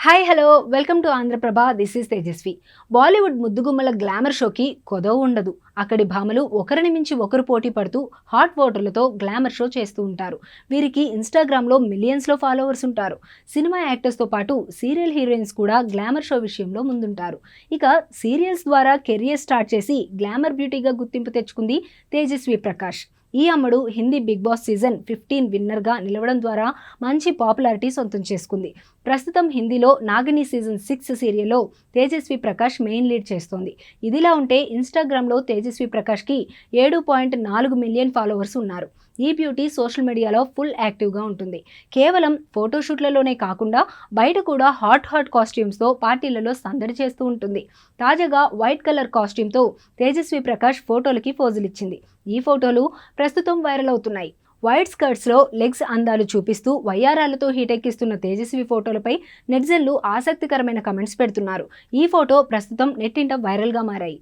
Hi hello welcome to Andhra Prabha. This is Tejaswi. Bollywood ముద్దుగుమ్మల glamour షోకి కొదవ ఉండదు. అక్కడి భామలు ఒకరిని మించి ఒకరు పోటీ పడుతూ హాట్ వాటర్లతో గ్లామర్ షో చేస్తూ ఉంటారు. వీరికి ఇన్స్టాగ్రామ్లో మిలియన్స్లో ఫాలోవర్స్ ఉంటారు. సినిమా యాక్టర్స్తో పాటు సీరియల్ హీరోయిన్స్ కూడా గ్లామర్ షో విషయంలో ముందుంటారు. ఇక సీరియల్స్ ద్వారా కెరియర్ స్టార్ట్ చేసి గ్లామర్ బ్యూటీగా గుర్తింపు తెచ్చుకుంది తేజస్వి ప్రకాష్. ఈ అమ్మడు హిందీ బిగ్ బాస్ సీజన్ 15 విన్నర్గా నిలవడం ద్వారా మంచి పాపులారిటీ సొంతం చేసుకుంది. ప్రస్తుతం హిందీలో నాగిని సీజన్ 6 సీరియల్లో తేజస్వి ప్రకాష్ మెయిన్ లీడ్ చేస్తోంది. ఇదిలా ఉంటే ఇన్స్టాగ్రామ్లో తేజస్వి ప్రకాష్కి 7.4 మిలియన్ ఫాలోవర్స్ ఉన్నారు. ఈ బ్యూటీ సోషల్ మీడియాలో ఫుల్ యాక్టివ్గా ఉంటుంది. కేవలం ఫోటోషూట్లలోనే కాకుండా బయట కూడా హాట్ కాస్ట్యూమ్స్తో పార్టీలలో సందడి చేస్తూ ఉంటుంది. తాజాగా వైట్ కలర్ కాస్ట్యూమ్తో తేజస్వి ప్రకాష్ ఫోటోలకి పోజులిచ్చింది. ఈ ఫోటోలు ప్రస్తుతం వైరల్ అవుతున్నాయి. వైట్ స్కర్ట్స్లో లెగ్స్ అందాలు చూపిస్తూ వయ్యారాలతో హీటెక్కిస్తున్న తేజస్వి ఫోటోలపై నెటిజన్లు ఆసక్తికరమైన కమెంట్స్ పెడుతున్నారు. ఈ ఫోటో ప్రస్తుతం నెట్టింట వైరల్గా మారాయి.